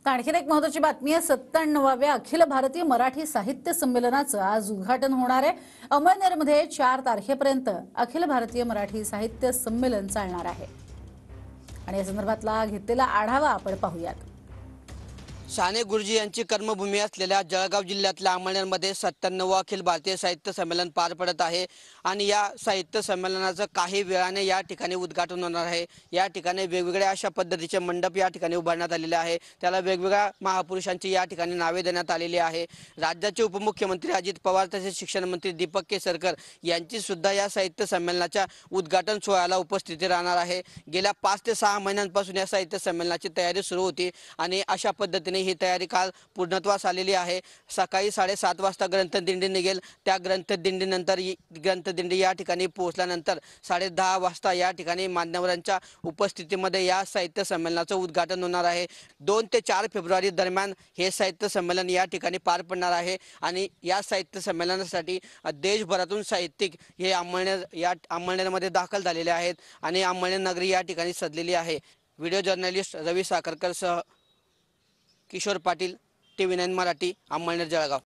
तर आणखीन एक महत्त्वाची बातमी आहे। 97व्या अखिल भारतीय मराठी साहित्य संमेलनाचं आज उद्घाटन होणार आहे। अमळनेरमध्ये 4 तारखेपर्यंत अखिल भारतीय मराठी साहित्य संमेलन चालणार आहे आणि या संदर्भातला घेतलेला आढावा आपण पाहूयात। साने गुरुजी यांची कर्मभूमी असलेल्या जळगाव जिल्ह्यातल्या अमळनेरमध्ये 97वे अखिल भारतीय साहित्य संमेलन पार पडत आहे आणि या साहित्य संमेलनाचं काही वेळाने या ठिकाणी उद्घाटन होणार आहे। या ठिकाणी वेगवेगळ्या अशा पद्धतीचे मंडप या ठिकाणी उभारण्यात आलेले आहे। त्याला वेगवेगळ्या महापुरुषांची या ठिकाणी नावे देण्यात आलेली आहे। राज्याचे उपमुख्यमंत्री अजित पवार तसेच शिक्षण मंत्री दीपक केसरकर यांची सुद्धा या साहित्य संमेलनाच्या उद्घाटन सोहळ्याला उपस्थिती राहणार आहे। गेल्या 5 ते 6 महिन्यांपासून या साहित्य संमेलनाची तयारी सुरू होती आणि अशा पद्धतीने ही तयारी काल पूर्णत्वास आलेली आहे। सकाळी 7:30 वाजता ग्रंथदिंडी निघेल। त्या ग्रंथदिंडीनंतर ग्रंथदिंडी या ठिकाणी पोहोचल्यानंतर 10:30 वाजता या ठिकाणी मान्यवरांच्या उपस्थितीमध्ये या साहित्य संमेलनाचं उद्घाटन होणार आहे। 2 ते 4 फेब्रुवारी दरम्यान हे साहित्य संमेलन या ठिकाणी पार पडणार आहे आणि या साहित्य संमेलनासाठी देशभरातून साहित्यिक हे अमळनेरमध्ये दाखल झालेले आहेत आणि अमळनेर नगरी या ठिकाणी सजलेली आहे। व्हिडिओ जर्नलिस्ट रवी साखरकर सह किशोर पाटील, TV9 मराठी, अमळनेर, जळगाव।